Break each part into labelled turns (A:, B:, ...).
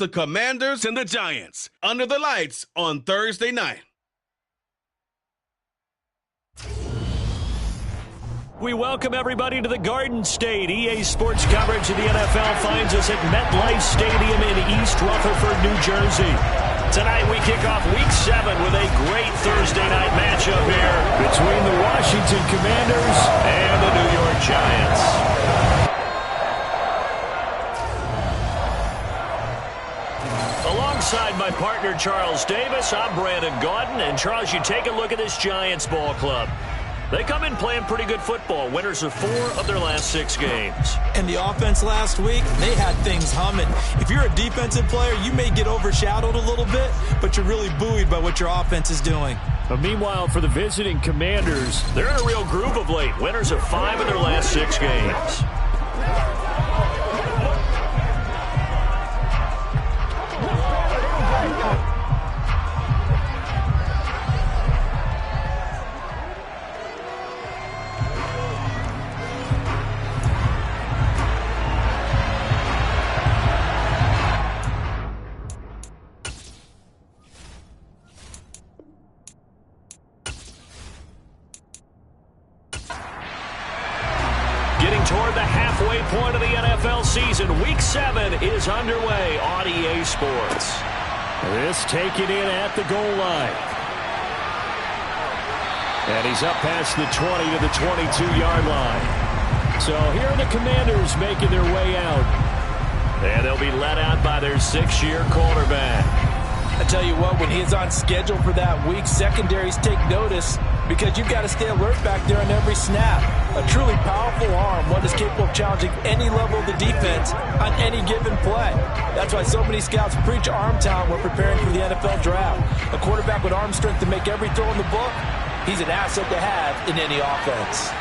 A: The Commanders and the Giants, under the lights on Thursday night.
B: We welcome everybody to the Garden State. EA Sports coverage of the NFL finds us at MetLife Stadium in East Rutherford, New Jersey. Tonight we kick off Week 7 with a great Thursday night matchup here between the Washington Commanders and the New York Giants. Alongside my partner, Charles Davis, I'm Brandon Gaudin. And, Charles, you take a look at this Giants ball club. They come in playing pretty good football. Winners of 4 of their last 6 games.
C: And the offense last week, they had things humming. If you're a defensive player, you may get overshadowed a little bit, but you're really buoyed by what your offense is doing.
B: But meanwhile, for the visiting Commanders, they're in a real groove of late. Winners of 5 of their last 6 games. Toward the halfway point of the NFL season, Week 7 is underway on EA Sports. This taken in at the goal line. And he's up past the 20 to the 22-yard line. So here are the Commanders making their way out. And they'll be led out by their 6th-year quarterback.
C: I tell you what, when he's on schedule for that week, secondaries take notice because you've got to stay alert back there on every snap. A truly powerful arm, one is capable of challenging any level of the defense on any given play. That's why so many scouts preach arm talent when preparing for the NFL draft. A quarterback with arm strength to make every throw in the book, he's an asset to have in any offense.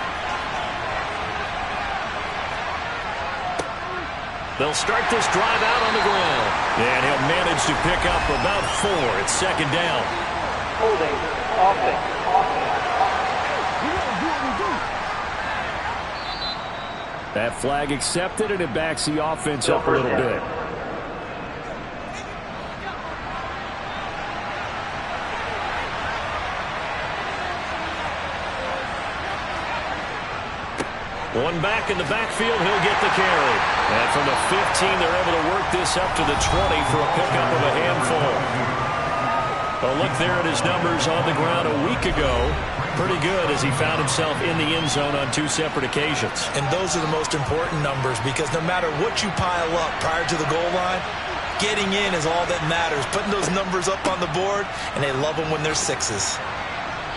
B: They'll start this drive out on the ground. And he'll manage to pick up about 4. It's 2nd down.
D: Holding. Offense.
B: That flag accepted, and it backs the offense up a little bit. One back in the backfield, he'll get the carry. And from the 15, they're able to work this up to the 20 for a pickup of a handful. A look there at his numbers on the ground a week ago. Pretty good as he found himself in the end zone on 2 separate occasions.
C: And those are the most important numbers because no matter what you pile up prior to the goal line, getting in is all that matters. Putting those numbers up on the board, and they love them when they're 6s.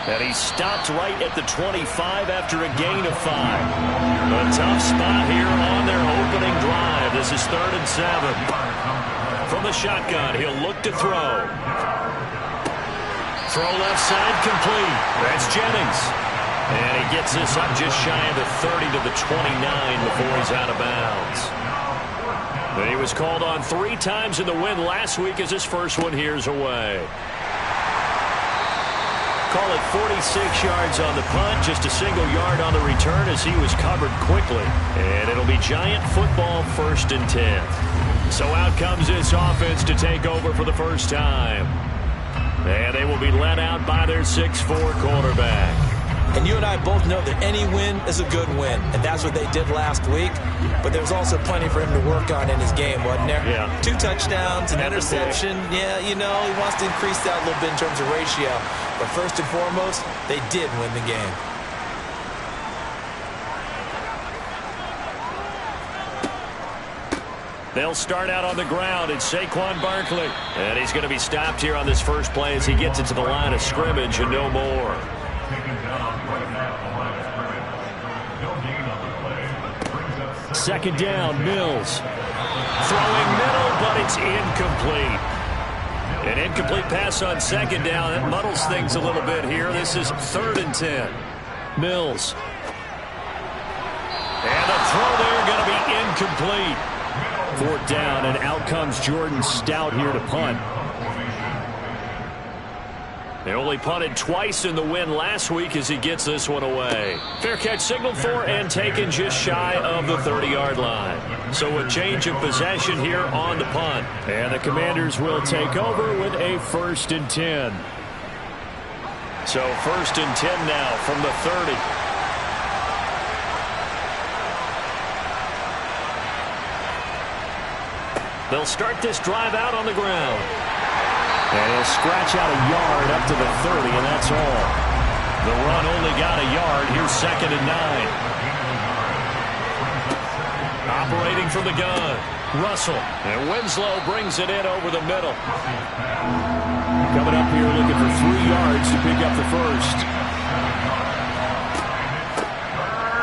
B: And he stopped right at the 25 after a gain of 5. A tough spot here on their opening drive. This is 3rd and 7. From the shotgun, he'll look to throw. Throw left side complete. That's Jennings. And he gets this up just shy of the 30 to the 29 before he's out of bounds. But he was called on 3 times in the win last week as his first one here's away. Call it 46 yards on the punt, just a single yard on the return as he was covered quickly. And it'll be Giant football 1st and 10. So out comes this offense to take over for the first time. And they will be led out by their 6'4" quarterback.
C: And you and I both know that any win is a good win, and that's what they did last week. But there's also plenty for him to work on in his game, wasn't there?
B: Yeah.
C: 2 touchdowns, an interception. Yeah, you know, he wants to increase that a little bit in terms of ratio. But first and foremost, they did win the game.
B: They'll start out on the ground. It's Saquon Barkley. And he's going to be stopped here on this first play as he gets it to the line of scrimmage and no more. Second down, Mills. Throwing middle, but it's incomplete. An incomplete pass on second down. That muddles things a little bit here. This is 3rd and 10. Mills. And the throw there going to be incomplete. 4th down, and out comes Jordan Stout here to punt. They only punted twice in the win last week as he gets this one away. Fair catch signaled for and taken just shy of the 30-yard line. So a change of possession here on the punt. And the Commanders will take over with a 1st and 10. So 1st and 10 now from the 30. They'll start this drive out on the ground. And he'll scratch out a yard up to the 30, and that's all. The run only got a yard. Here's 2nd and 9. Operating from the gun, Russell. And Winslow brings it in over the middle. Coming up here looking for 3 yards to pick up the 1st.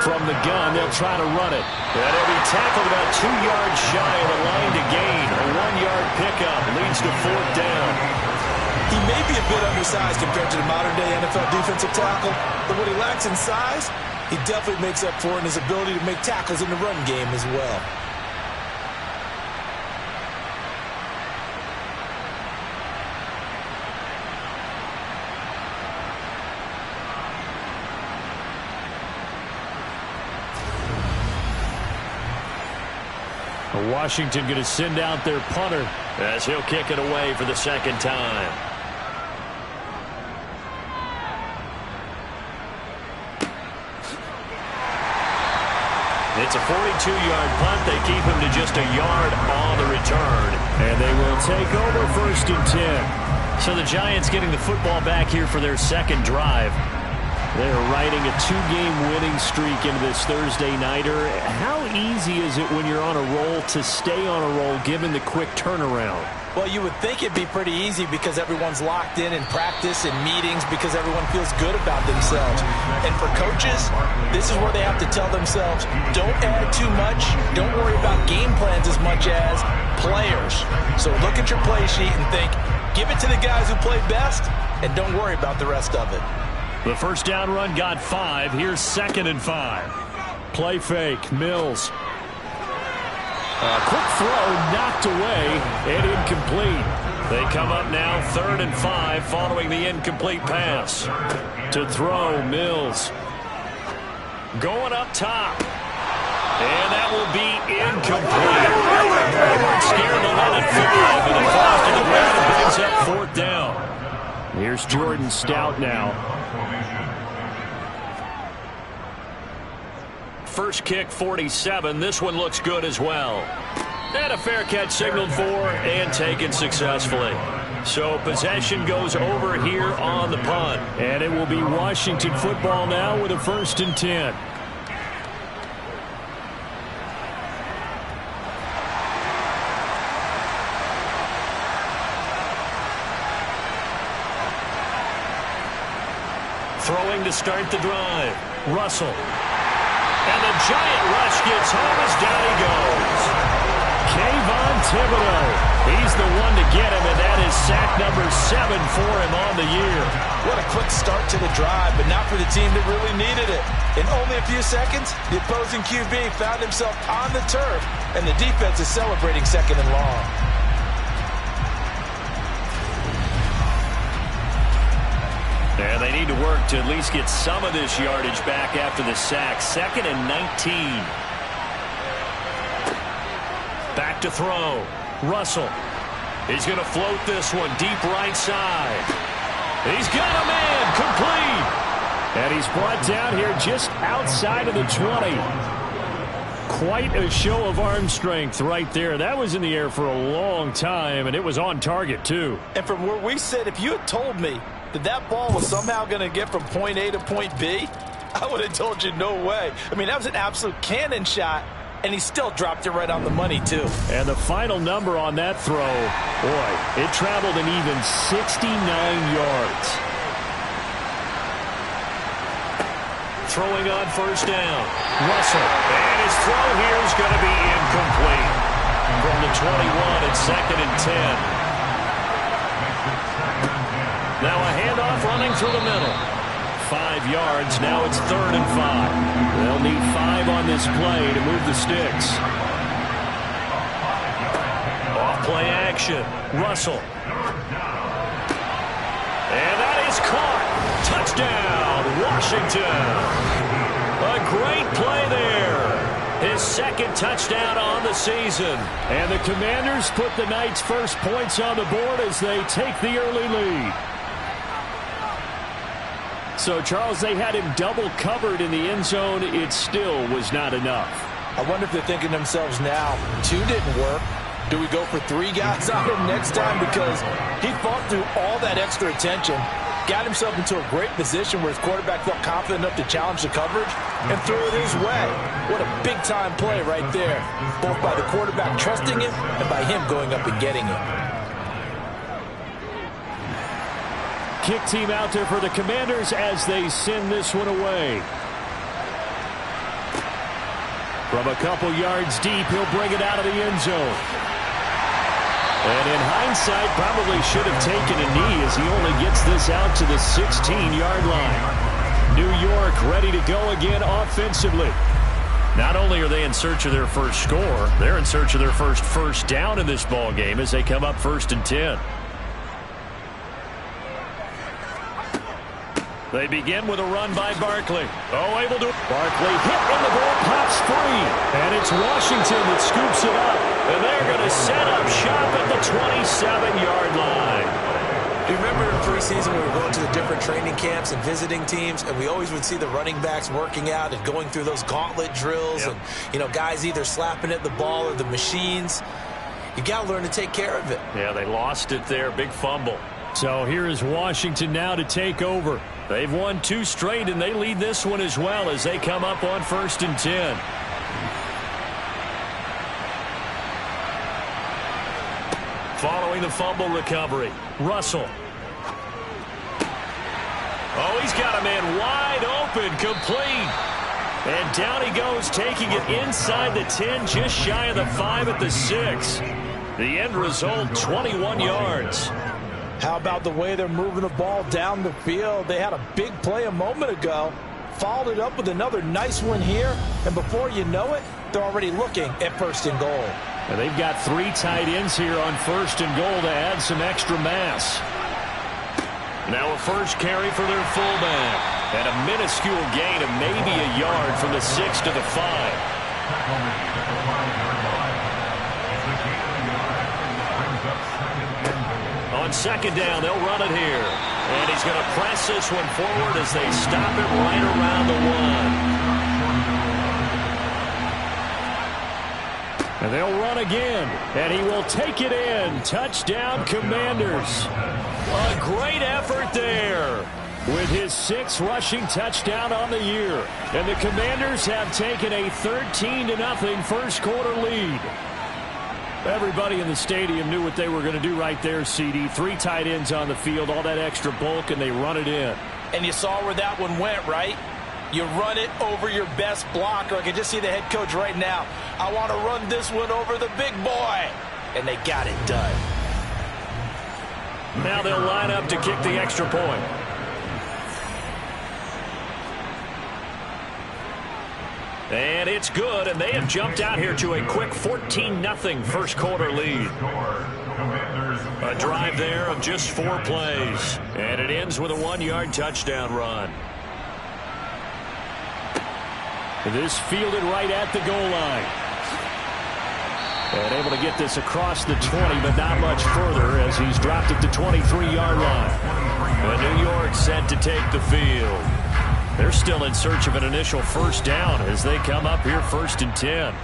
B: From the gun, they'll try to run it. And he'll be tackled about 2 yards shy of the line to gain. A 1-yard pickup leads to 4th down.
C: He may be a bit undersized compared to the modern-day NFL defensive tackle, but what he lacks in size, he definitely makes up for in his ability to make tackles in the run game as well.
B: Washington going to send out their punter as he'll kick it away for the 2nd time. It's a 42-yard punt. They keep him to just a yard on the return. And they will take over 1st and 10. So the Giants getting the football back here for their 2nd drive. They're riding a 2-game winning streak into this Thursday nighter. How easy is it when you're on a roll to stay on a roll given the quick turnaround?
C: Well, you would think it'd be pretty easy because everyone's locked in practice and meetings because everyone feels good about themselves. And for coaches, this is where they have to tell themselves, don't add too much. Don't worry about game plans as much as players. So look at your play sheet and think, give it to the guys who play best and don't worry about the rest of it.
B: The 1st down run got 5. Here's 2nd and 5. Play fake. Mills. A quick throw knocked away and incomplete. They come up now 3rd and 5 following the incomplete pass. To throw, Mills. Going up top. And that will be incomplete. They weren't scared to let it fly, but it falls to the ground and brings up 4th down. Here's Jordan Stout now. First kick, 47. This one looks good as well. And a fair catch signaled for and taken successfully. So possession goes over here on the punt. And it will be Washington football now with a 1st and 10. Throwing to start the drive. Russell. And the giant rush gets home as down he goes. Kayvon Thibodeau. He's the one to get him, and that is sack number 7 for him on the year.
C: What a quick start to the drive, but not for the team that really needed it. In only a few seconds, the opposing QB found himself on the turf, and the defense is celebrating 2nd and long.
B: And they need to work to at least get some of this yardage back after the sack. 2nd and 19. Back to throw. Russell. He's going to float this one deep right side. He's got a man complete. And he's brought down here just outside of the 20. Quite a show of arm strength right there. That was in the air for a long time, and it was on target, too.
C: And from where we sit, if you had told me that ball was somehow going to get from point A to point B, I would have told you no way. I mean, that was an absolute cannon shot, and he still dropped it right on the money, too.
B: And the final number on that throw, boy, it traveled an even 69 yards. Throwing on 1st down. Russell. And his throw here is going to be incomplete. From the 21, it's 2nd and 10. Now a handoff running through the middle. 5 yards. Now it's 3rd and 5. They'll need 5 on this play to move the sticks. Off play action. Russell. And that is caught. Touchdown, Washington. A great play there. His his second touchdown on the season. And the Commanders put the Knights' first points on the board as they take the early lead. So, Charles, they had him double covered in the end zone. It still was not enough.
C: I wonder if they're thinking to themselves now, 2 didn't work. Do we go for 3 guys on him next time? Because he fought through all that extra attention, got himself into a great position where his quarterback felt confident enough to challenge the coverage and threw it his way. What a big-time play right there, both by the quarterback trusting him and by him going up and getting it.
B: Kick team out there for the Commanders as they send this one away. From a couple yards deep, he'll bring it out of the end zone. And in hindsight, probably should have taken a knee as he only gets this out to the 16-yard line. New York ready to go again offensively. Not only are they in search of their first score, they're in search of their first down in this ball game as they come up 1st and 10. They begin with a run by Barkley. Oh, able to. Barkley hit and the ball pops free. And it's Washington that scoops it up. And they're going to set up shop at the 27-yard line.
C: Do you remember in preseason we were going to the different training camps and visiting teams, and we always would see the running backs working out and going through those gauntlet drills, and, you know, guys either slapping at the ball or the machines. You got to learn to take care of it.
B: Yeah, they lost it there. Big fumble. So here is Washington now to take over. They've won 2 straight, and they lead this one as well as they come up on 1st and 10. Following the fumble recovery, Russell. Oh, he's got a man wide open, complete. And down he goes, taking it inside the 10, just shy of the 5 at the 6. The end result, 21 yards.
C: How about the way they're moving the ball down the field? They had a big play a moment ago, followed it up with another nice one here, and before you know it, they're already looking at 1st and goal.
B: And they've got 3 tight ends here on 1st and goal to add some extra mass. Now a first carry for their fullback, and a minuscule gain of maybe a yard from the 6 to the 5. On 2nd down, they'll run it here. And he's going to press this one forward as they stop it right around the 1. And they'll run again. And he will take it in. Touchdown, Commanders. A great effort there with his 6th rushing touchdown on the year. And the Commanders have taken a 13-0 first quarter lead. Everybody in the stadium knew what they were going to do right there, CD. 3 tight ends on the field, all that extra bulk, and they run it in.
C: And you saw where that one went, right? You run it over your best blocker. I can just see the head coach right now. I want to run this one over the big boy. And they got it done.
B: Now they'll line up to kick the extra point. And it's good, and they have jumped out here to a quick 14-0 first quarter lead. A drive there of just 4 plays. And it ends with a 1-yard touchdown run. This fielded right at the goal line. And able to get this across the 20, but not much further as he's dropped at the 23-yard line. And New York set to take the field. They're still in search of an initial first down as they come up here 1st and 10.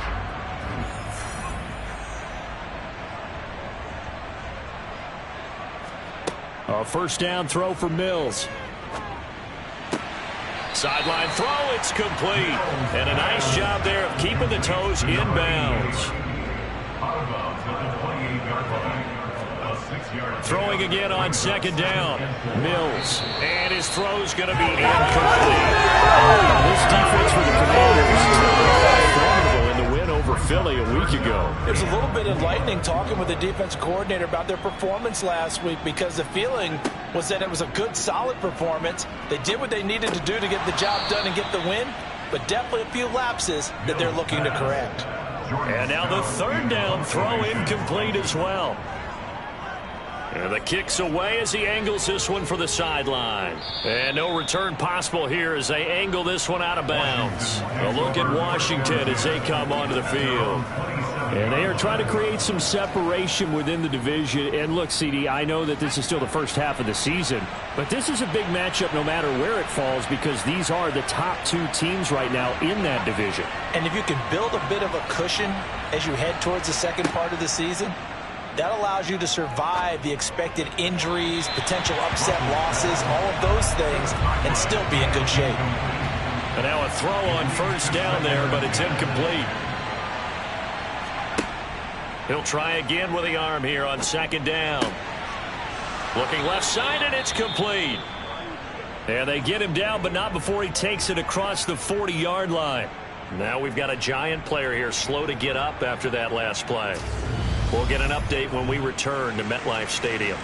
B: A first down throw for Mills. Sideline throw, it's complete. And a nice job there of keeping the toes inbounds. Throwing again on 2nd down. Mills. And his throw's going to be incomplete. This defense for the Commanders formidable in the win over Philly a week ago.
C: It was a little bit enlightening talking with the defensive coordinator about their performance last week, because the feeling was that it was a good, solid performance. They did what they needed to do to get the job done and get the win, but definitely a few lapses that they're looking to correct.
B: And now the 3rd down throw incomplete as well. And the kick's away as he angles this one for the sideline. And no return possible here as they angle this one out of bounds. A look at Washington as they come onto the field. And they are trying to create some separation within the division. And look, CD, I know that this is still the first half of the season, but this is a big matchup no matter where it falls because these are the top two teams right now in that division.
C: And if you can build a bit of a cushion as you head towards the second part of the season, that allows you to survive the expected injuries, potential upset losses, all of those things, and still be in good shape.
B: And now a throw on first down there, but it's incomplete. He'll try again with the arm here on second down. Looking left side, and it's complete. And they get him down, but not before he takes it across the 40-yard line. Now we've got a Giant player here slow to get up after that last play. We'll get an update when we return to MetLife Stadium.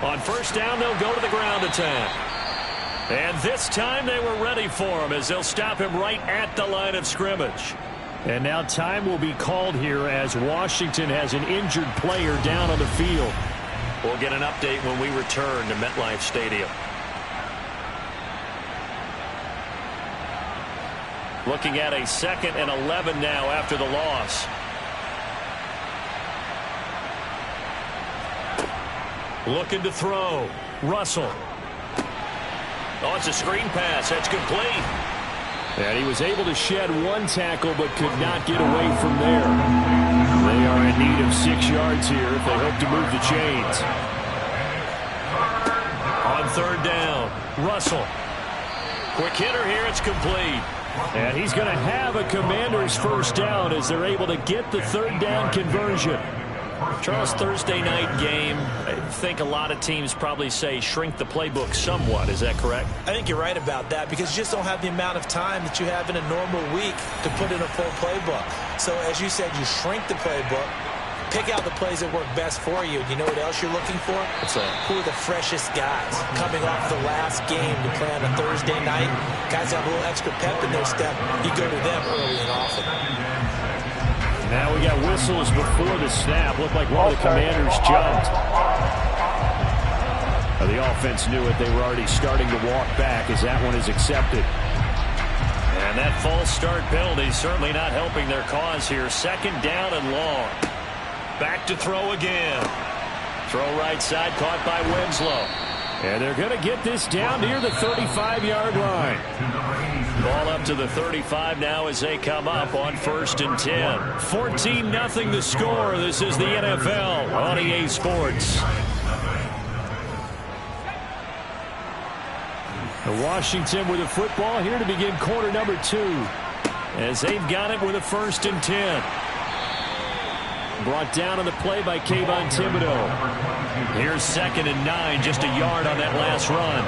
B: On first down, they'll go to the ground attack. And this time they were ready for him as they'll stop him right at the line of scrimmage. And now time will be called here as Washington has an injured player down on the field. We'll get an update when we return to MetLife Stadium. Looking at a 2nd and 11 now after the loss. Looking to throw. Russell. Oh, it's a screen pass. That's complete. And he was able to shed one tackle but could not get away from there. They are in need of 6 yards here if they hope to move the chains. On third down, Russell. Quick hitter here. It's complete. And he's going to have a Commander's first down as they're able to get the third down conversion. Charles, Thursday night game, I think a lot of teams probably say shrink the playbook somewhat. Is that correct?
C: I think you're right about that because you just don't have the amount of time that you have in a normal week to put in a full playbook. So as you said, you shrink the playbook, pick out the plays that work best for you. You know what else you're looking for?
B: What's that?
C: Who are the freshest guys coming off the last game to play on a Thursday night? Guys have a little extra pep in their step. You go to them early and often.
B: Now we got whistles before the snap. Looked like one of the Commanders jumped. The offense knew it. They were already starting to walk back as that one is accepted. And that false start penalty certainly not helping their cause here. 2nd down and long. Back to throw again. Throw right side caught by Winslow. And they're going to get this down near the 35-yard line. Ball up to the 35 now as they come up on 1st and 10. 14-0 the score. This is the NFL on EA Sports. Washington with the football here to begin quarter number 2. As they've got it with a 1st and 10. Brought down on the play by Kayvon Thibodeau. Here's 2nd and 9, just a yard on that last run.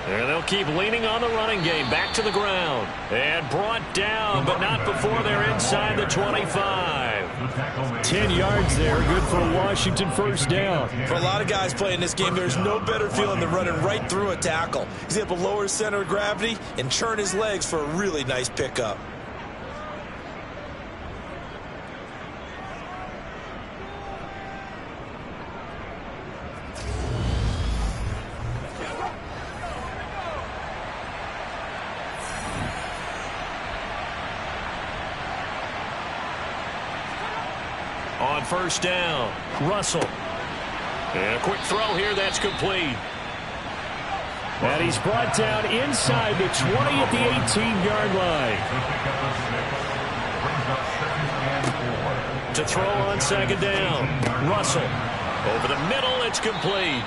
B: And they'll keep leaning on the running game. Back to the ground. And brought down, but not before they're inside the 25. 10 yards there. Good for a Washington first down.
C: For a lot of guys playing this game, there's no better feeling than running right through a tackle. He's able to lower his center of gravity and churn his legs for a really nice pickup.
B: On first down, Russell. And a quick throw here, that's complete. And he's brought down inside the 20 at the 18-yard line. To throw on 2nd down, Russell. Over the middle, it's complete.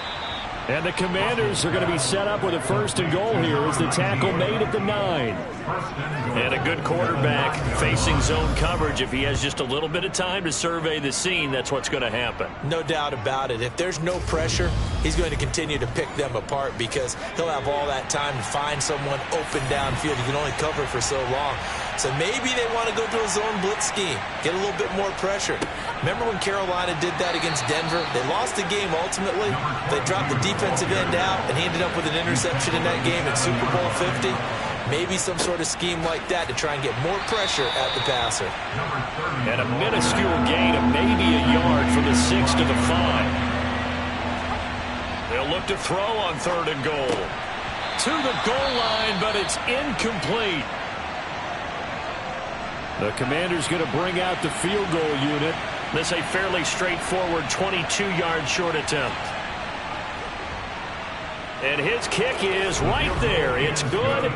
B: And the Commanders are going to be set up with a 1st and goal here as the tackle made at the 9. And a good quarterback facing zone coverage. If he has just a little bit of time to survey the scene, that's what's going to happen.
C: No doubt about it. If there's no pressure, he's going to continue to pick them apart because he'll have all that time to find someone open downfield. You can only cover for so long. So maybe they want to go to a zone blitz scheme, get a little bit more pressure. Remember when Carolina did that against Denver? They lost the game ultimately. They dropped the defensive end out, and he ended up with an interception in that game in Super Bowl 50. Maybe some sort of scheme like that to try and get more pressure at the passer.
B: And a minuscule gain of maybe a yard from the 6 to the 5. They'll look to throw on 3rd and goal. To the goal line, but it's incomplete. The Commander's going to bring out the field goal unit. This a fairly straightforward 22-yard short attempt. And his kick is right there. It's good.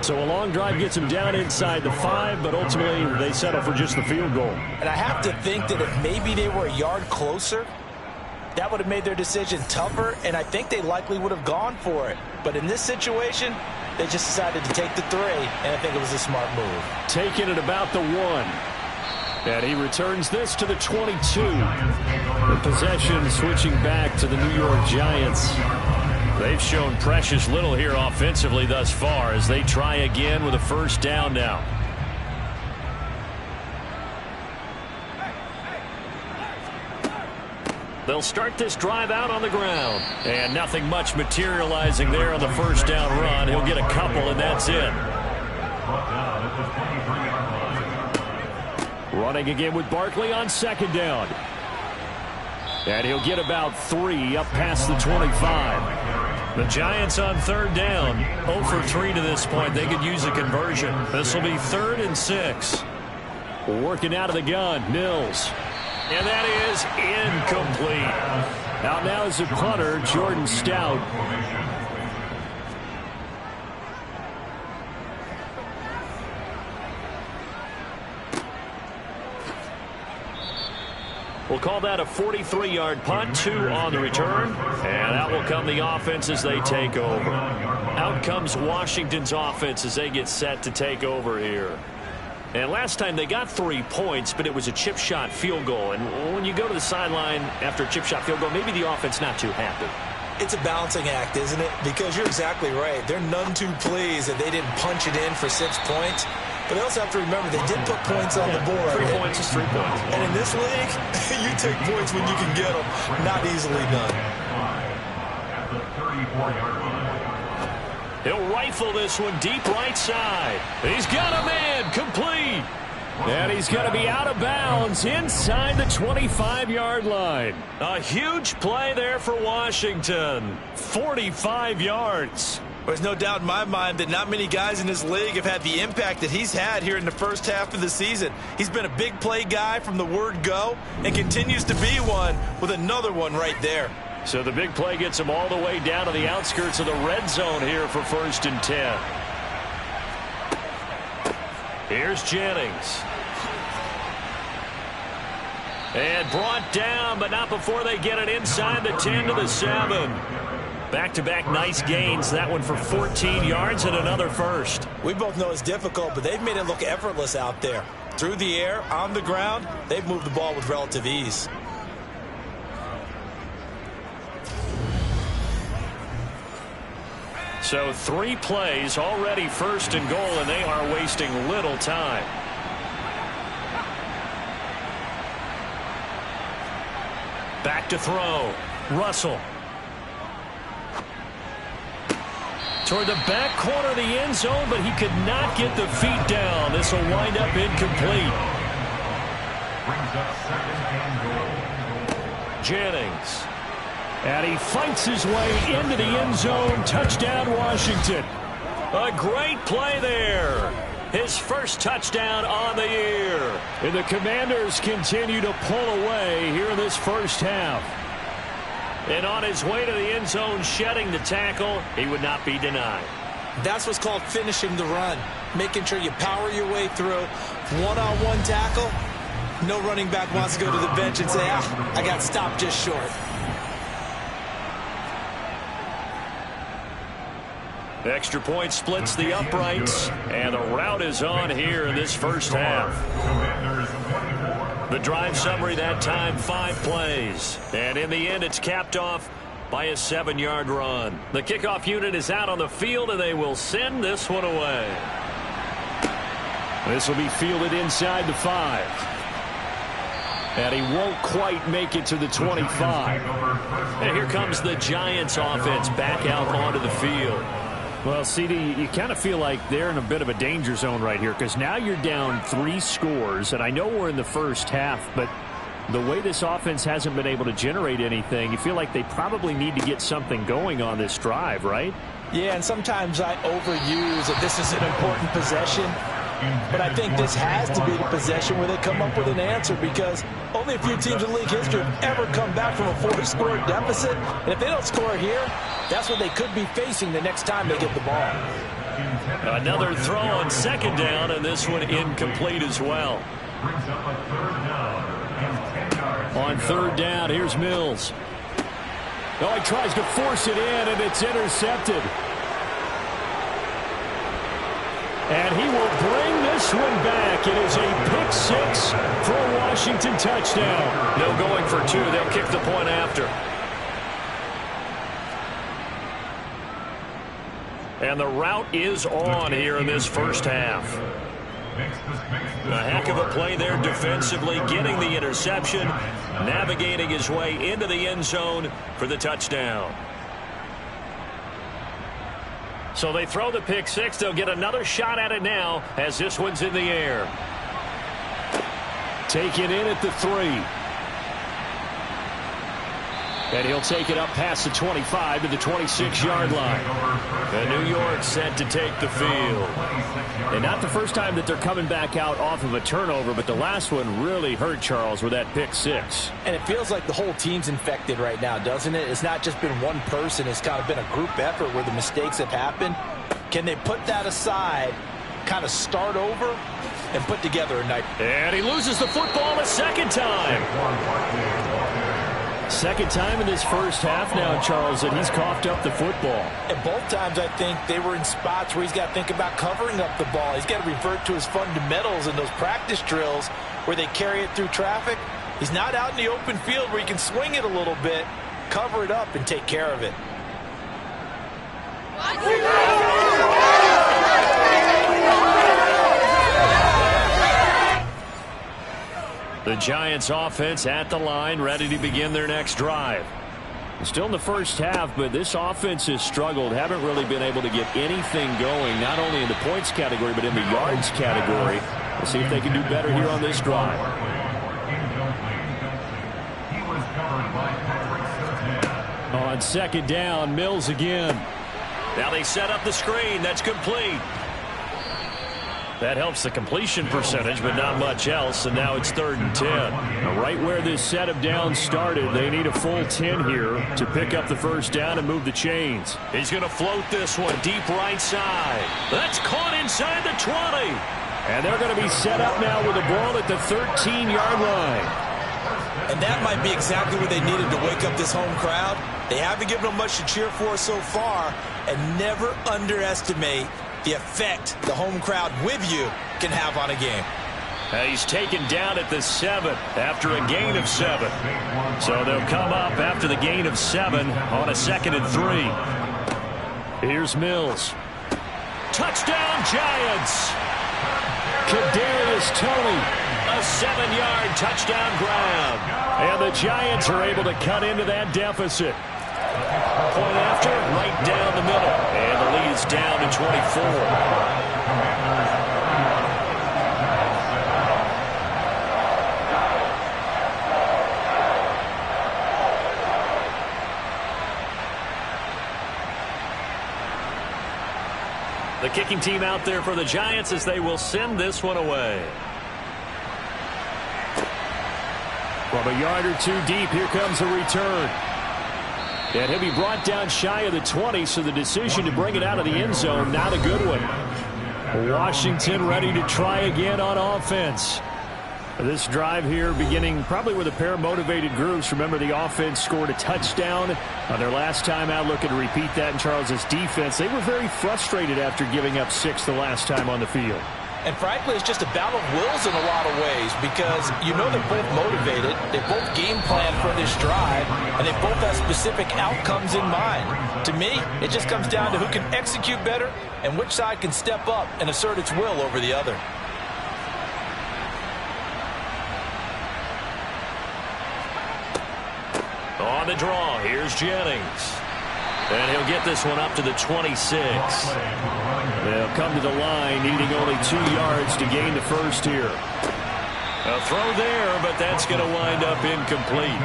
B: So a long drive gets him down inside the 5, but ultimately they settle for just the field goal.
C: And I have to think that if maybe they were a yard closer, that would have made their decision tougher, and I think they likely would have gone for it. But in this situation, they just decided to take the 3, and I think it was a smart move.
B: Taking it about the 1. And he returns this to the 22. The possession switching back to the New York Giants. They've shown precious little here offensively thus far as they try again with a first down now. They'll start this drive out on the ground. And nothing much materializing there on the first down run. He'll get a couple, and that's it. Running again with Barkley on 2nd down. And he'll get about 3 up past the 25. The Giants on 3rd down. 0 for 3 to this point. They could use a conversion. This will be 3rd and 6. Working out of the gun, Mills. And that is incomplete. Out now is a punter, Jordan Stout. We'll call that a 43-yard punt, 2 on the return. And out will come the offense as they take over. Out comes Washington's offense as they get set to take over here. And last time they got 3 points, but it was a chip shot field goal. And when you go to the sideline after a chip shot field goal, maybe the offense not too happy.
C: It's a balancing act, isn't it? Because you're exactly right. They're none too pleased that they didn't punch it in for 6 points. But they also have to remember they did put points on the board.
B: 3 points is 3 points.
C: And in this league, you take points when you can get them. Not easily done.
B: He'll rifle this one deep right side. He's got a man, complete. And he's going to be out of bounds inside the 25-yard line. A huge play there for Washington. 45 yards.
C: There's no doubt in my mind that not many guys in this league have had the impact that he's had here in the first half of the season. He's been a big play guy from the word go and continues to be one with another one right there.
B: So the big play gets him all the way down to the outskirts of the red zone here for 1st and 10. Here's Jennings. And brought down, but not before they get it inside the 10 to the 7. Back-to-back nice gains. That one for 14 yards and another first.
C: We both know it's difficult, but they've made it look effortless out there. Through the air, on the ground, they've moved the ball with relative ease.
B: So 3 plays already 1st and goal, and they are wasting little time. Back to throw. Russell. Toward the back corner of the end zone, but he could not get the feet down. This will wind up incomplete. Jennings. And he fights his way into the end zone. Touchdown, Washington. A great play there. His first touchdown on the year. And the Commanders continue to pull away here in this first half. And on his way to the end zone, shedding the tackle, he would not be denied.
C: That's what's called finishing the run. Making sure you power your way through. One-on-one tackle. No running back wants to go to the bench and say, I got stopped just short.
B: Extra point splits the uprights, and the route is on here in this first half. The drive summary that time, 5 plays. And in the end, it's capped off by a 7-yard run. The kickoff unit is out on the field, and they will send this one away. This will be fielded inside the 5. And he won't quite make it to the 25. And here comes the Giants offense back out onto the field. Well, CD, you kind of feel like they're in a bit of a danger zone right here because now you're down 3 scores. And I know we're in the first half, but the way this offense hasn't been able to generate anything, you feel like they probably need to get something going on this drive, right?
C: Yeah, and sometimes I overuse that this is an important possession. But I think this has to be the possession where they come up with an answer because only a few teams in league history have ever come back from a 4-score deficit. And if they don't score here, that's what they could be facing the next time they get the ball.
B: Another throw on 2nd down, and this one incomplete as well. On 3rd down, here's Mills. Oh, he tries to force it in, and it's intercepted. And he will bring this one back. It is a pick 6 for a Washington touchdown. No going for 2. They'll kick the point after. And the route is on here in this first half. A heck of a play there defensively, getting the interception, navigating his way into the end zone for the touchdown. So they throw the pick 6. They'll get another shot at it now as this one's in the air. Taken in at the 3. And he'll take it up past the 25 to the 26-yard line. And New York set to take the field. And not the first time that they're coming back out off of a turnover, but the last one really hurt Charles with that pick 6.
C: And it feels like the whole team's infected right now, doesn't it? It's not just been one person. It's kind of been a group effort where the mistakes have happened. Can they put that aside, kind of start over, and put together a night?
B: And he loses the football a 2nd time. 2nd time in this first half now, Charles, that he's coughed up the football.
C: And both times, I think, they were in spots where he's got to think about covering up the ball. He's got to revert to his fundamentals in those practice drills where they carry it through traffic. He's not out in the open field where he can swing it a little bit, cover it up, and take care of it.
B: The Giants offense at the line, ready to begin their next drive. Still in the first half, but this offense has struggled. Haven't really been able to get anything going, not only in the points category, but in the yards category. We'll see if they can do better here on this drive. On 2nd down, Mills again. Now they set up the screen. That's complete. That helps the completion percentage, but not much else, and now it's 3rd and 10. Now right where this set of downs started, they need a full 10 here to pick up the first down and move the chains. He's going to float this one deep right side. That's caught inside the 20. And they're going to be set up now with the ball at the 13-yard line.
C: And that might be exactly what they needed to wake up this home crowd. They haven't given them much to cheer for so far, and never underestimate the effect the home crowd with you can have on a game.
B: He's taken down at the 7 after a gain of 7. So they'll come up after the gain of 7 on a 2nd and 3. Here's Mills. Touchdown Giants! Kadarius Toney, a 7-yard touchdown grab. And the Giants are able to cut into that deficit. Point after, right down the middle. And the lead is down to 24. The kicking team out there for the Giants as they will send this one away. From a yard or 2 deep, here comes a return. And he'll be brought down shy of the 20, so the decision to bring it out of the end zone, not a good one. Washington ready to try again on offense. This drive here beginning probably with a pair of motivated groups. Remember, the offense scored a touchdown on their last time out, looking to repeat that in Charles's defense. They were very frustrated after giving up 6 the last time on the field.
C: And frankly, it's just a battle of wills in a lot of ways because you know they're both motivated. They both game plan for this drive, and they both have specific outcomes in mind. To me, it just comes down to who can execute better and which side can step up and assert its will over the other.
B: On the draw, here's Jennings. And he'll get this one up to the 26. They'll come to the line needing only 2 yards to gain the first here. A throw there, but that's going to wind up incomplete.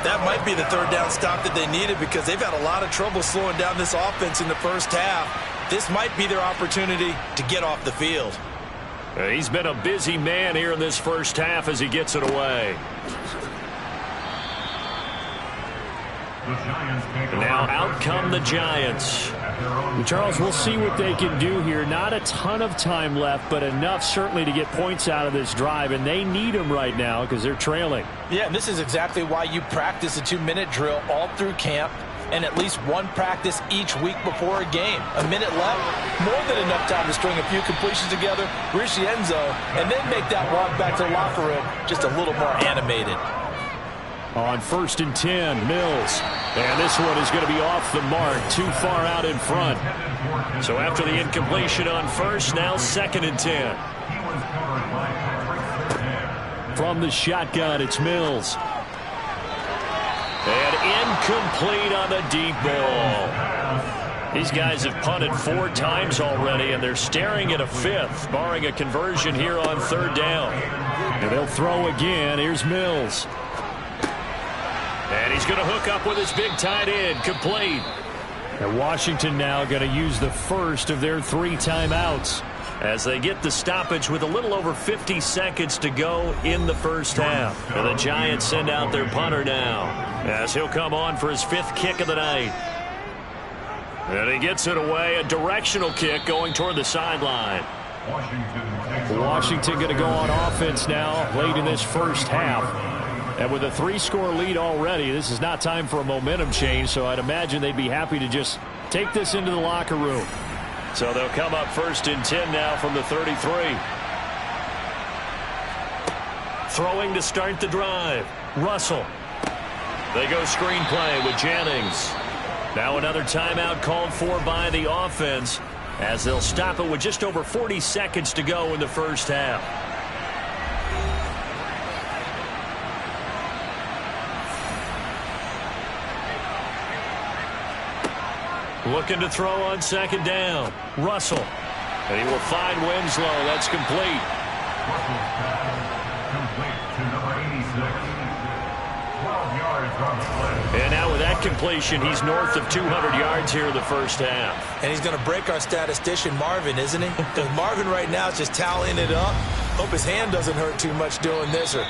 C: That might be the third down stop that they needed because they've had a lot of trouble slowing down this offense in the first half. This might be their opportunity to get off the field.
B: He's been a busy man here in this first half as he gets it away. Now out come the Giants.
E: Charles, we'll see what they can do here. Not a ton of time left, but enough certainly to get points out of this drive, and they need them right now because they're trailing.
C: Yeah, and this is exactly why you practice a 2-minute drill all through camp and at least one practice each week before a game. A minute left, more than enough time to string a few completions together, reach the end zone, and then make that walk back to the locker room just a little more animated.
E: On 1st and 10, Mills. And this one is going to be off the mark, too far out in front.
B: So after the incompletion on first, now 2nd and 10.
E: From the shotgun, it's Mills.
B: And incomplete on the deep ball. These guys have punted 4 times already, and they're staring at a 5th, barring a conversion here on 3rd down.
E: And they'll throw again. Here's Mills.
B: And he's going to hook up with his big tight end, complete.
E: And Washington now going to use the first of their 3 timeouts
B: as they get the stoppage with a little over 50 seconds to go in the first half. And the Giants send out their punter now as he'll come on for his 5th kick of the night. And he gets it away, a directional kick going toward the sideline.
E: Washington going to go on offense now late in this first half. And with a 3-score lead already, this is not time for a momentum change, so I'd imagine they'd be happy to just take this into the locker room.
B: So they'll come up 1st and 10 now from the 33. Throwing to start the drive. Russell. They go screenplay with Jennings. Now another timeout called for by the offense as they'll stop it with just over 40 seconds to go in the first half. Looking to throw on 2nd down. Russell. And he will find Winslow. That's complete. And now with that completion, he's north of 200 yards here in the first half.
C: And he's going to break our statistician Marvin, isn't he? Because Marvin right now is just tallying it up. Hope his hand doesn't hurt too much doing this or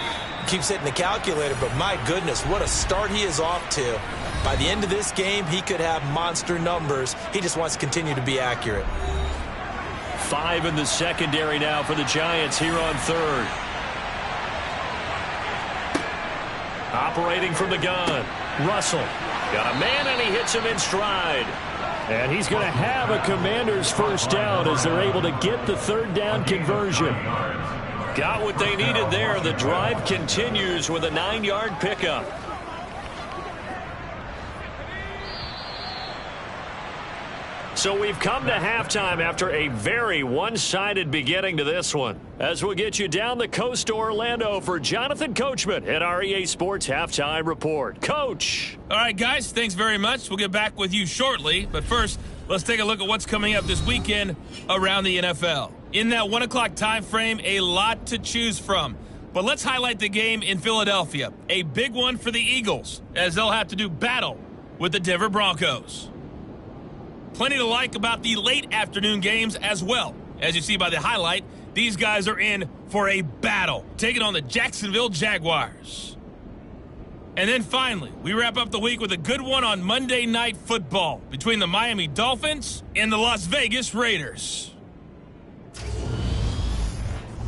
C: keeps hitting the calculator. But my goodness, what a start he is off to. By the end of this game, he could have monster numbers. He just wants to continue to be accurate.
B: 5 in the secondary now for the Giants here on 3rd. Operating from the gun. Russell. Got a man, and he hits him in stride.
E: And he's going to have a Commander's first down as they're able to get the 3rd down conversion.
B: Got what they needed there. The drive continues with a 9-yard pickup. So we've come to halftime after a very one-sided beginning to this one. As we'll get you down the coast to Orlando for Jonathan Coachman at our EA Sports Halftime Report. Coach.
F: All right, guys, thanks very much. We'll get back with you shortly. But first, let's take a look at what's coming up this weekend around the NFL. In that 1 o'clock time frame, a lot to choose from. But let's highlight the game in Philadelphia. A big one for the Eagles, as they'll have to do battle with the Denver Broncos. Plenty to like about the late afternoon games as well. As you see by the highlight, these guys are in for a battle, taking on the Jacksonville Jaguars. And then finally, we wrap up the week with a good one on Monday Night Football between the Miami Dolphins and the Las Vegas Raiders.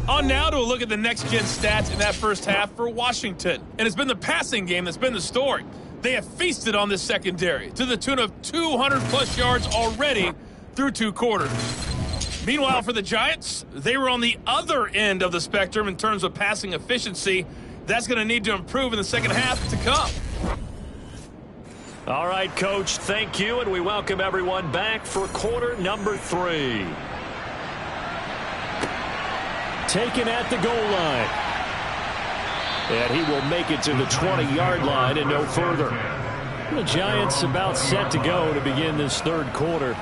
F: On now to a look at the next-gen stats in that first half for Washington. And it's been the passing game that's been the story. They have feasted on this secondary to the tune of 200-plus yards already through 2 quarters. Meanwhile, for the Giants, they were on the other end of the spectrum in terms of passing efficiency. That's going to need to improve in the second half to come.
B: All right, Coach, thank you, and we welcome everyone back for quarter number 3.
E: Taken at the goal line. And he will make it to the 20-yard line and no further. The Giants about set to go to begin this third quarter.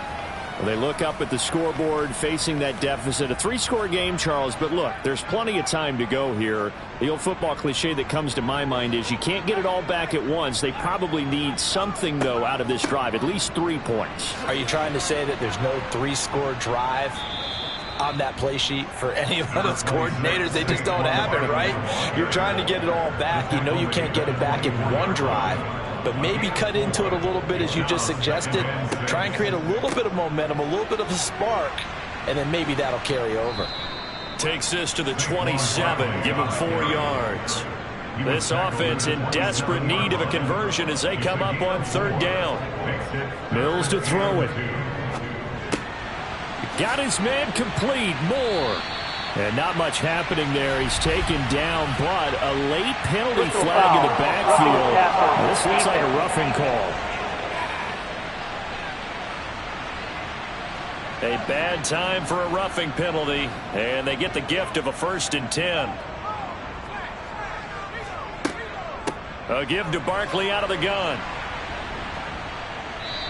E: They look up at the scoreboard facing that deficit. A 3-score game, Charles, but look, there's plenty of time to go here. The old football cliche that comes to my mind is you can't get it all back at once. They probably need something, though, out of this drive, at least 3 points.
C: Are you trying to say that there's no 3-score drive on that play sheet for any of those coordinators? They just don't have it, right? You're trying to get it all back. You know you can't get it back in one drive. But maybe cut into it a little bit, as you just suggested. Try and create a little bit of momentum, a little bit of a spark, and then maybe that'll carry over.
E: Takes this to the 27, give him 4 yards. This offense in desperate need of a conversion as they come up on 3rd down. Mills to throw it. Got his man complete. Moore. And not much happening there. He's taken down, but a late penalty flag in the backfield. This looks like a roughing call. A bad time for a roughing penalty, and they get the gift of a 1st and 10. A give to Barkley out of the gun.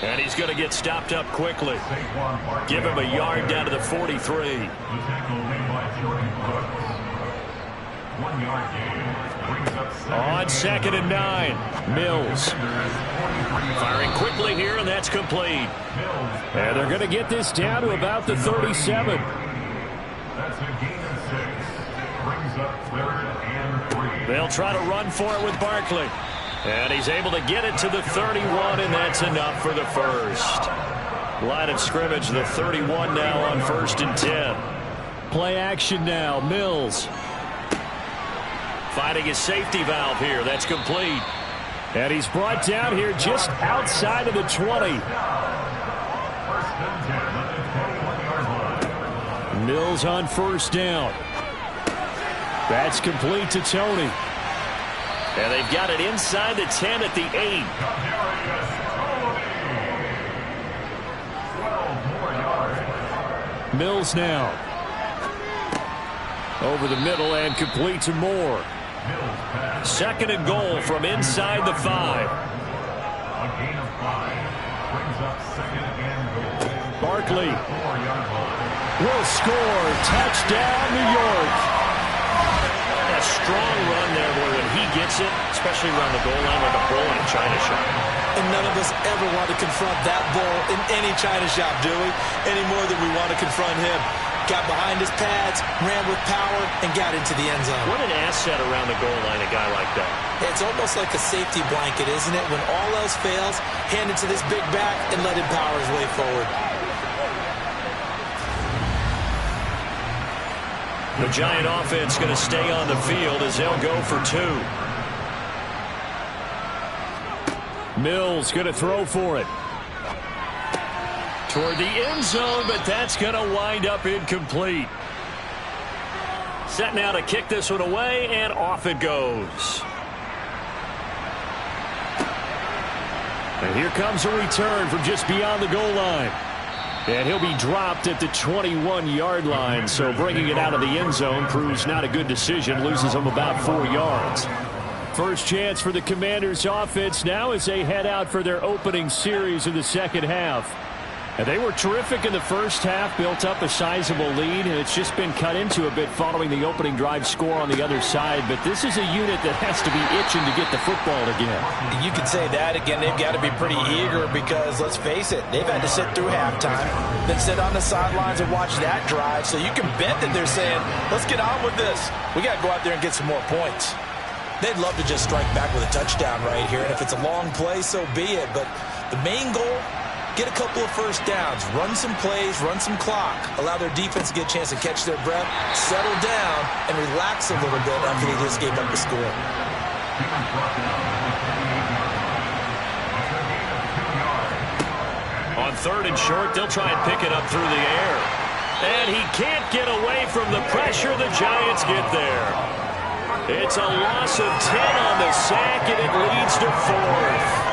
E: And he's going to get stopped up quickly. Give him a yard down to the 43. On 2nd and 9, Mills. Firing quickly here, and that's complete. And they're going to get this down to about the 37. They'll try to run for it with Barkley. And he's able to get it to the 31, and that's enough for the first. Line of scrimmage, the 31 now on 1st and 10. Play action now, Mills. Finding his safety valve here, that's complete. And he's brought down here just outside of the 20. Mills on 1st down. That's complete to Tony. And they've got it inside the 10 at the 8. Mills now. Over the middle and complete to Moore. 2nd and goal from inside the 5. Barkley will score. Touchdown, New York. A strong run there where when he gets it, especially around the goal line like a bull in a china shop.
C: And none of us ever want to confront that bull in any china shop, do we? Any more than we want to confront him. Got behind his pads, ran with power, and got into the end zone.
E: What an asset around the goal line, a guy like that.
C: It's almost like a safety blanket, isn't it? When all else fails, hand it to this big back and let him power his way forward.
E: The Giant offense going to stay on the field as they'll go for 2. Mills going to throw for it. Toward the end zone, but that's going to wind up incomplete. Set now to kick this one away, and off it goes. And here comes a return from just beyond the goal line. And he'll be dropped at the 21-yard line, so bringing it out of the end zone proves not a good decision, loses him about 4 yards. First chance for the Commanders' offense now as they head out for their opening series of the second half. And they were terrific in the first half, built up a sizable lead, and it's just been cut into a bit following the opening drive score on the other side. But this is a unit that has to be itching to get the football again.
C: You could say that again. They've got to be pretty eager because, let's face it, they've had to sit through halftime, then sit on the sidelines and watch that drive. So you can bet that they're saying, let's get on with this. We got to go out there and get some more points. They'd love to just strike back with a touchdown right here. And if it's a long play, so be it. But the main goal, get a couple of first downs, run some plays, run some clock, allow their defense to get a chance to catch their breath, settle down, and relax a little bit after they just gave up the score.
E: On 3rd and short, they'll try and pick it up through the air. And he can't get away from the pressure. The Giants get there. It's a loss of 10 on the sack, and it leads to 4th.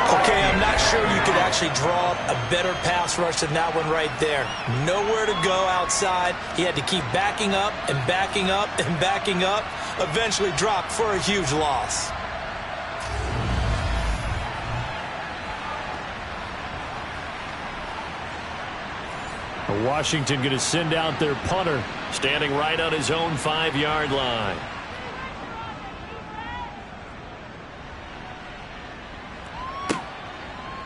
C: Okay, I'm not sure you could actually draw up a better pass rush than that one right there. Nowhere to go outside. He had to keep backing up and backing up and backing up. Eventually dropped for a huge loss.
E: Washington going to send out their punter, standing right on his own 5-yard line.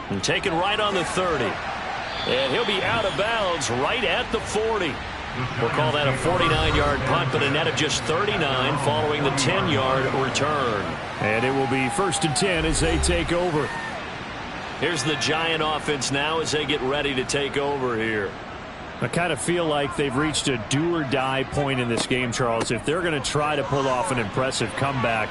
E: And taken right on the 30. And he'll be out of bounds right at the 40. We'll call that a 49-yard punt, but a net of just 39 following the 10-yard return. And it will be 1st and 10 as they take over. Here's the Giant offense now as they get ready to take over here. I kind of feel like they've reached a do-or-die point in this game, Charles. If they're going to try to pull off an impressive comeback,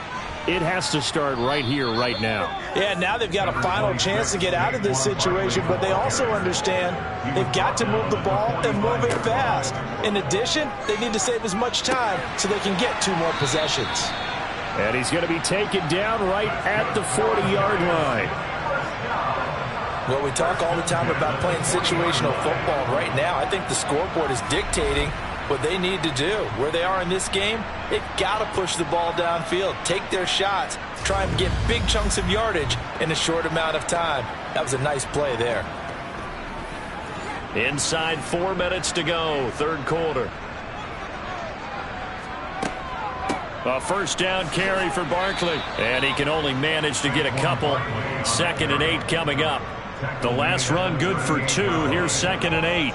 E: it has to start right here, right now.
C: Yeah, now they've got a final chance to get out of this situation, but they also understand they've got to move the ball and move it fast. In addition, they need to save as much time so they can get 2 more possessions.
E: And he's going to be taken down right at the 40-yard line.
C: Well, we talk all the time about playing situational football. Right now, I think the scoreboard is dictating what they need to do. Where they are in this game, they've got to push the ball downfield, take their shots, try and get big chunks of yardage in a short amount of time. That was a nice play there.
E: Inside 4 minutes to go, 3rd quarter. A 1st down carry for Barkley. And he can only manage to get a couple. 2nd and 8 coming up. The last run good for 2. Here's 2nd and 8.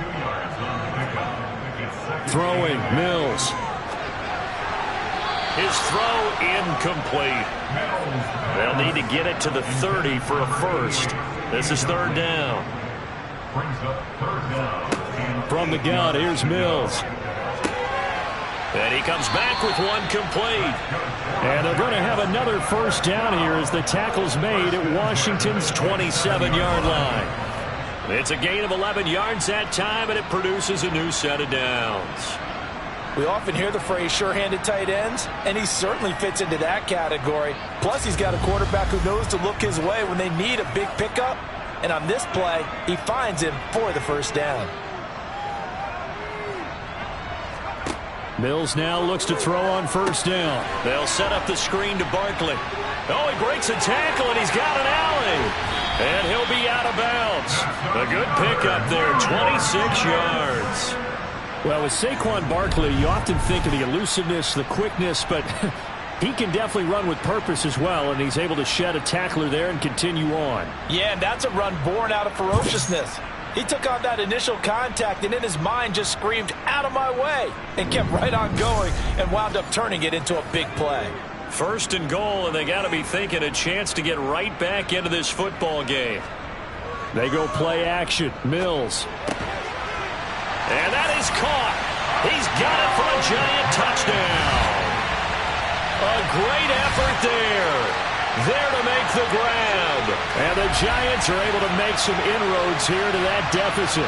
E: Throwing, Mills. His throw incomplete. They'll need to get it to the 30 for a 1st. This is 3rd down. From the gun, here's Mills. And he comes back with one complete. And they're going to have another 1st down here as the tackle's made at Washington's 27-yard line. It's a gain of 11 yards that time, and it produces a new set of downs.
C: We often hear the phrase sure-handed tight ends, and he certainly fits into that category. Plus, he's got a quarterback who knows to look his way when they need a big pickup. And on this play, he finds him for the 1st down.
E: Mills now looks to throw on 1st down. They'll set up the screen to Barkley. Oh, he breaks a tackle, and he's got an alley. And he'll be out of bounds. A good pickup there, 26 yards. Well, with Saquon Barkley, you often think of the elusiveness, the quickness, but he can definitely run with purpose as well, and he's able to shed a tackler there and continue on.
C: Yeah, and that's a run born out of ferociousness. He took on that initial contact and in his mind just screamed, "Out of my way," and kept right on going and wound up turning it into a big play.
E: 1st and goal, and they got to be thinking a chance to get right back into this football game. They go play action. Mills. And that is caught. He's got it for a Giant touchdown. A great effort there. There to make the grab. And the Giants are able to make some inroads here to that deficit.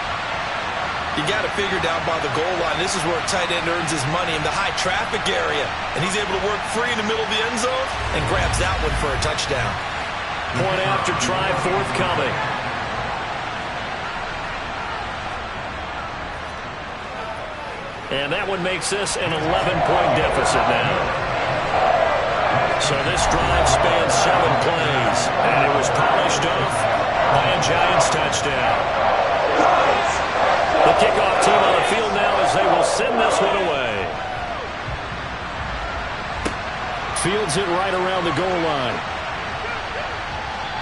C: You got to figure down by the goal line. This is where a tight end earns his money in the high traffic area. And he's able to work free in the middle of the end zone and grabs that one for a touchdown.
E: Point after try forthcoming. And that one makes this an 11-point deficit now. So this drive spans 7 plays, and it was polished off by a Giants touchdown. The kickoff team on the field now as they will send this one away. Fields it right around the goal line.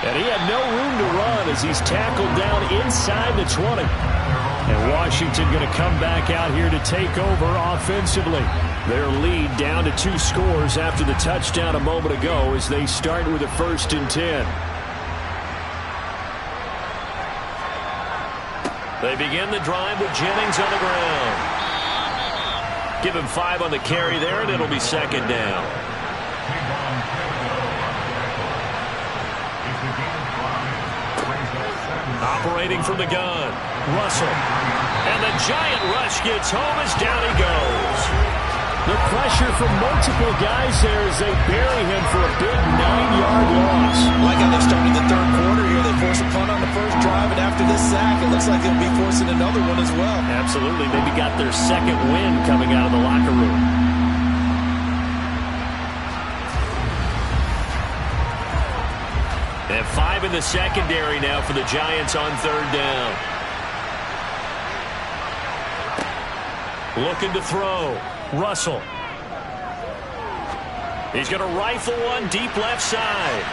E: And he had no room to run as he's tackled down inside the 20. And Washington going to come back out here to take over offensively. Their lead down to 2 scores after the touchdown a moment ago as they start with a 1st and 10. They begin the drive with Jennings on the ground. Give him 5 on the carry there, and it'll be 2nd down. Operating from the gun, Russell. And the Giant rush gets home as down he goes. The pressure from multiple guys there as they bury him for a big 9-yard loss.
C: Like how they started the 3rd quarter here. They force a punt on the first drive, and another one as well.
E: Absolutely. Maybe got their second win coming out of the locker room. And 5 in the secondary now for the Giants on third down. Looking to throw. Russell. He's going to rifle one deep left side.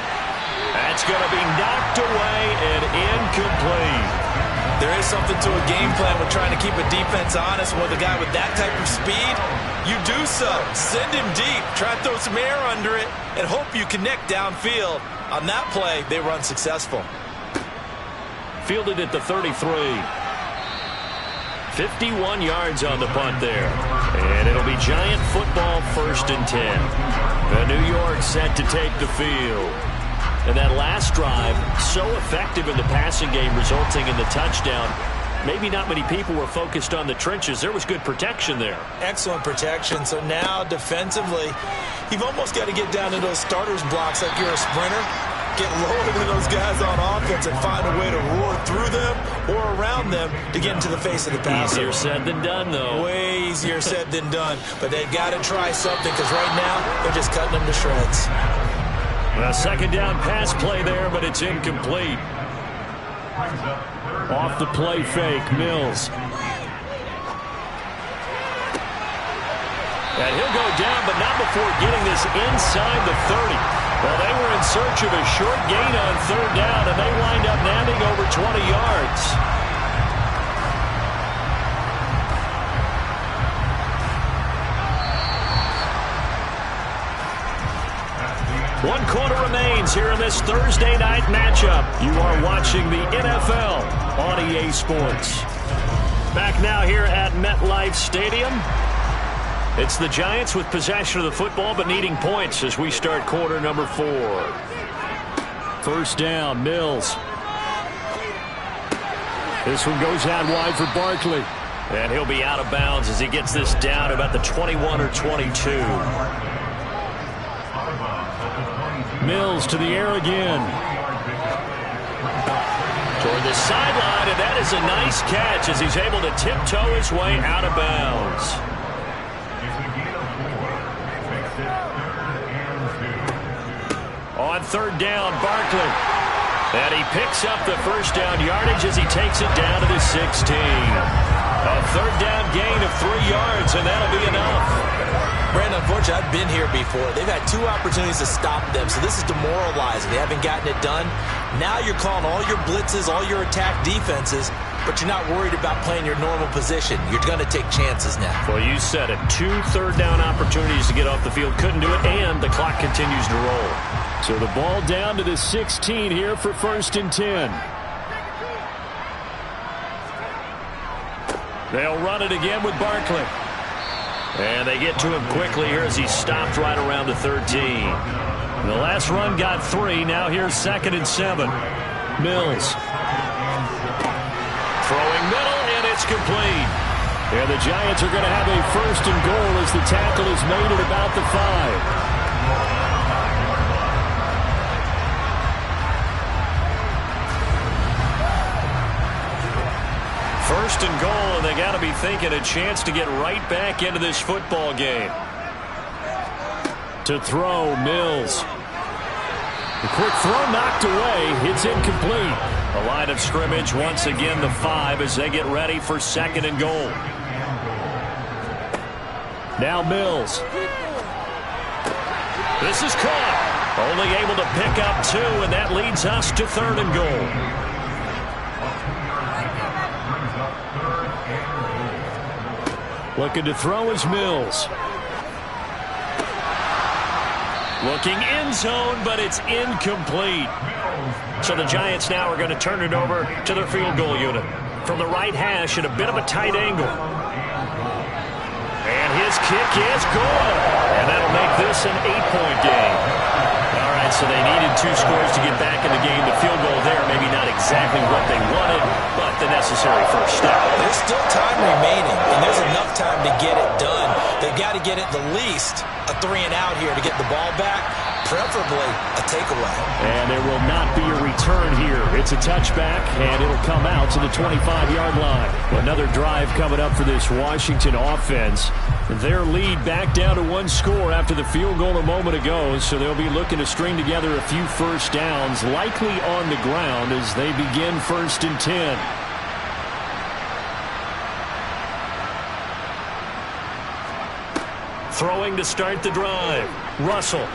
E: That's going to be knocked away and incomplete.
C: There is something to a game plan with trying to keep a defense honest. With a guy with that type of speed, you do so. Send him deep. Try to throw some air under it and hope you connect downfield. On that play, they were unsuccessful.
E: Fielded at the 33. 51 yards on the punt there. And it'll be Giant football, 1st and 10. The New York set to take the field. And that last drive, so effective in the passing game, resulting in the touchdown. Maybe not many people were focused on the trenches. There was good protection there.
C: Excellent protection. So now, defensively, you've almost got to get down to those starters blocks like you're a sprinter. Get lower than those guys on offense and find a way to roar through them or around them to get into the face of the passer.
E: Easier said than done, though.
C: Way easier said than done. But they've got to try something because right now they're just cutting them to shreds.
E: A second down pass play there, but it's incomplete. Off the play fake, Mills. And he'll go down, but not before getting this inside the 30. Well, they were in search of a short gain on third down, and they wind up nabbing over 20 yards. One quarter remains here in this Thursday night matchup. You are watching the NFL on EA Sports. Back now here at MetLife Stadium. It's the Giants with possession of the football but needing points as we start quarter number 4. First down, Mills. This one goes out wide for Barkley. And he'll be out of bounds as he gets this down to about the 21 or 22. Mills to the air again. Toward the sideline, and that is a nice catch as he's able to tiptoe his way out of bounds. On third down, Barkley. And he picks up the first down yardage as he takes it down to the 16. A third down gain of 3 yards, and that'll be enough.
C: Brandon, unfortunately, I've been here before. They've had 2 opportunities to stop them, so this is demoralizing. They haven't gotten it done. Now you're calling all your blitzes, all your attack defenses, but you're not worried about playing your normal position. You're going to take chances now.
E: Well, you said it. 2 third down opportunities to get off the field. Couldn't do it, and the clock continues to roll. So the ball down to the 16 here for 1st and 10. They'll run it again with Barkley. And they get to him quickly here as he stopped right around the 13. The last run got 3. Now here's 2nd and 7. Mills. Throwing middle, and it's complete. And the Giants are going to have a 1st and goal as the tackle is made at about the 5. First and goal, and they got to be thinking a chance to get right back into this football game. To throw, Mills. The quick throw knocked away. It's incomplete. A line of scrimmage, once again the 5 as they get ready for 2nd and goal. Now Mills. This is caught. Only able to pick up 2, and that leads us to 3rd and goal. Looking to throw is Mills. Looking end zone, but it's incomplete. So the Giants now are going to turn it over to their field goal unit. From the right hash at a bit of a tight angle. And his kick is good. And that'll make this an 8-point game. All right, so they needed 2 scores to get back in the game. The field goal there, maybe not exactly what they wanted, but the necessary first step.
C: There's still time remaining, and there's enough time to get it done. They've got to get at the least a 3 and out here to get the ball back. preferably a takeaway.
E: And there will not be a return here. It's a touchback, and it'll come out to the 25-yard line. Another drive coming up for this Washington offense. Their lead back down to one score after the field goal a moment ago, so they'll be looking to string together a few first downs, likely on the ground as they begin 1st and 10. Throwing to start the drive. Russell.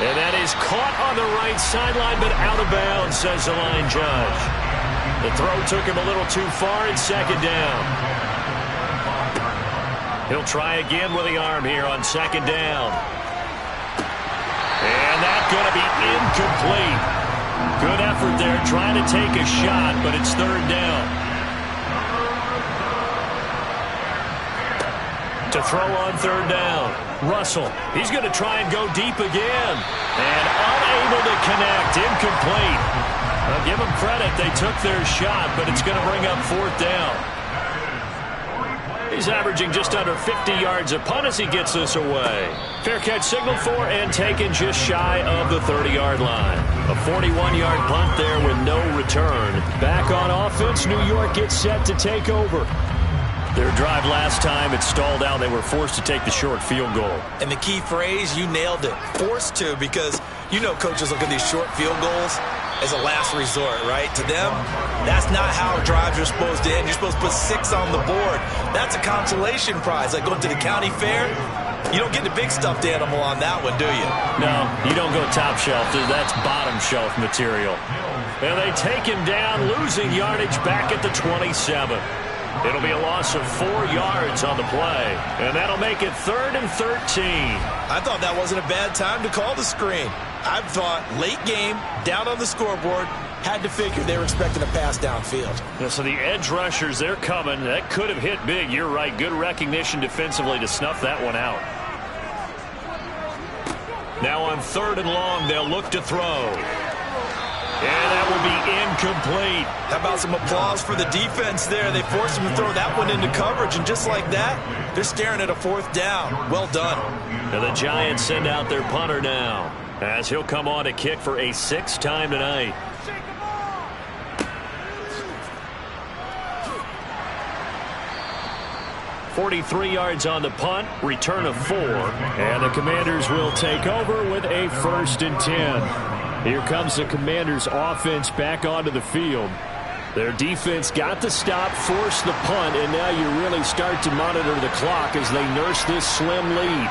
E: And that is caught on the right sideline, but out of bounds, says the line judge. The throw took him a little too far, and 2nd down. He'll try again with the arm here on 2nd down. And that's going to be incomplete. Good effort there, trying to take a shot, but it's 3rd down. To throw on 3rd down. Russell, he's going to try and go deep again. And unable to connect, incomplete. I'll give them credit, they took their shot, but it's going to bring up 4th down. He's averaging just under 50 yards a punt as he gets this away. Fair catch signaled for and taken just shy of the 30-yard line. A 41-yard punt there with no return. Back on offense, New York gets set to take over. Their drive last time, it stalled out. They were forced to take the short field goal.
C: And the key phrase, you nailed it, forced to, because you know coaches look at these short field goals as a last resort, right? To them, that's not how drives are supposed to end. You're supposed to put 6 on the board. That's a consolation prize. Like going to the county fair, you don't get the big stuffed animal on that one, do you?
E: No, you don't go top shelf. That's bottom shelf material. And they take him down, losing yardage back at the 27. It'll be a loss of 4 yards on the play, and that'll make it 3rd and 13.
C: I thought that wasn't a bad time to call the screen. I thought late game, down on the scoreboard, had to figure they were expecting a pass downfield.
E: Yeah, so the edge rushers, they're coming. That could have hit big. You're right. Good recognition defensively to snuff that one out. Now on 3rd and long, they'll look to throw. And that will be incomplete.
C: How about some applause for the defense there? They forced him to throw that one into coverage, and just like that, they're staring at a 4th down. Well done.
E: And the Giants send out their punter now, as he'll come on to kick for a 6th time tonight. .43 yards on the punt, return of 4, and the Commanders will take over with a 1st and 10. Here comes the Commanders' offense back onto the field. Their defense got the stop, forced the punt, and now you really start to monitor the clock as they nurse this slim lead.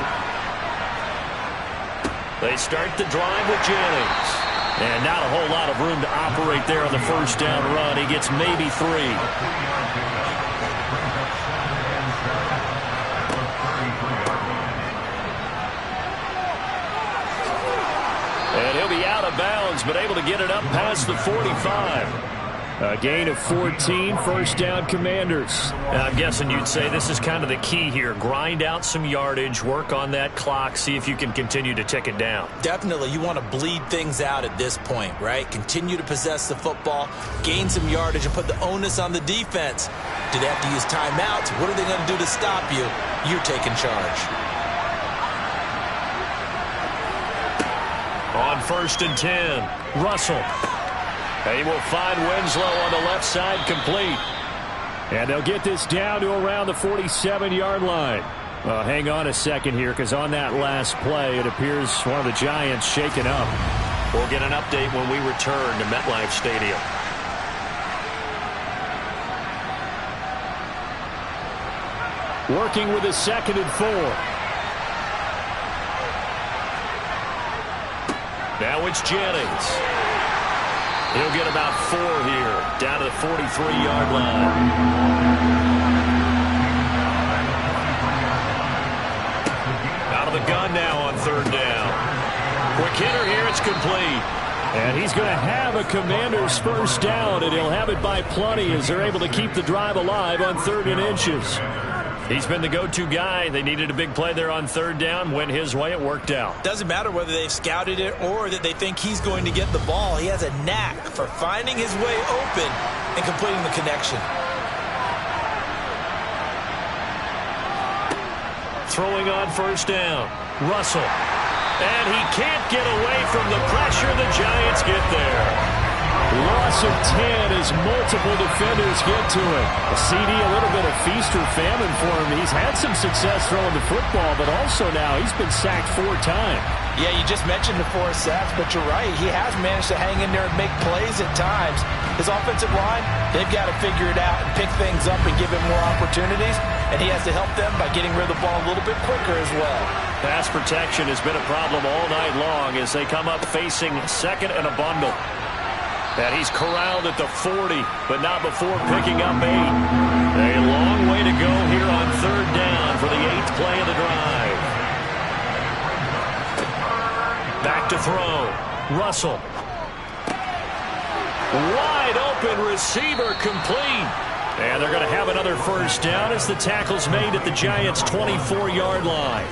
E: They start the drive with Jennings. And not a whole lot of room to operate there on the 1st down run. He gets maybe 3. And he'll be out of bounds, but able to get it up past the 45. A gain of 14, 1st down Commanders. And I'm guessing you'd say this is kind of the key here. Grind out some yardage, work on that clock, see if you can continue to tick it down.
C: Definitely, you want to bleed things out at this point, right? Continue to possess the football, gain some yardage, and put the onus on the defense. Do they have to use timeouts? What are they going to do to stop you? You're taking charge.
E: On 1st and 10, Russell. He will find Winslow on the left side, complete. And they'll get this down to around the 47-yard line. Hang on a second here, because on that last play, it appears one of the Giants shaken up. We'll get an update when we return to MetLife Stadium. Working with a 2nd and 4. Now it's Jennings. He'll get about 4 here, down to the 43-yard line. Out of the gun now on 3rd down. Quick hitter here, it's complete. And he's going to have a Commander's 1st down, and he'll have it by plenty as they're able to keep the drive alive on 3rd and inches. He's been the go-to guy. They needed a big play there on 3rd down. Went his way. It worked out.
C: Doesn't matter whether they've scouted it or that they think he's going to get the ball. He has a knack for finding his way open and completing the connection.
E: Throwing on 1st down. Russell. And he can't get away from the pressure. The Giants get there. Loss of 10 as multiple defenders get to it. CD, a little bit of feast or famine for him. He's had some success throwing the football, but also now he's been sacked 4 times.
C: Yeah, you just mentioned the 4 sacks, but you're right. He has managed to hang in there and make plays at times. His offensive line, they've got to figure it out and pick things up and give him more opportunities, and he has to help them by getting rid of the ball a little bit quicker as well.
E: Pass protection has been a problem all night long as they come up facing second and a bundle. And he's corralled at the 40, but not before picking up 8. A long way to go here on 3rd down for the 8th play of the drive. Back to throw. Russell. Wide open receiver complete. And they're going to have another 1st down as the tackle's made at the Giants' 24-yard line.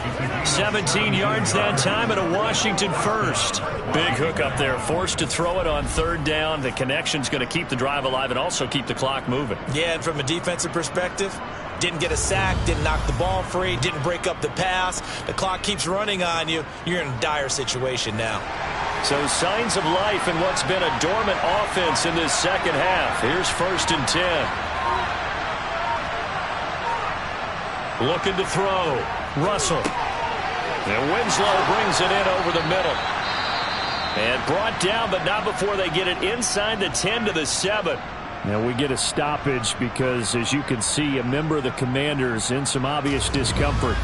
E: 17 yards that time and a Washington 1st. Big hook up there, forced to throw it on 3rd down. The connection's going to keep the drive alive and also keep the clock moving.
C: Yeah, and from a defensive perspective, didn't get a sack, didn't knock the ball free, didn't break up the pass. The clock keeps running on you. You're in a dire situation now.
E: So signs of life in what's been a dormant offense in this second half. Here's 1st and 10. Looking to throw. Russell. And Winslow brings it in over the middle. And brought down, but not before they get it inside the 10 to the 7. Now we get a stoppage because, as you can see, a member of the Commanders in some obvious discomfort.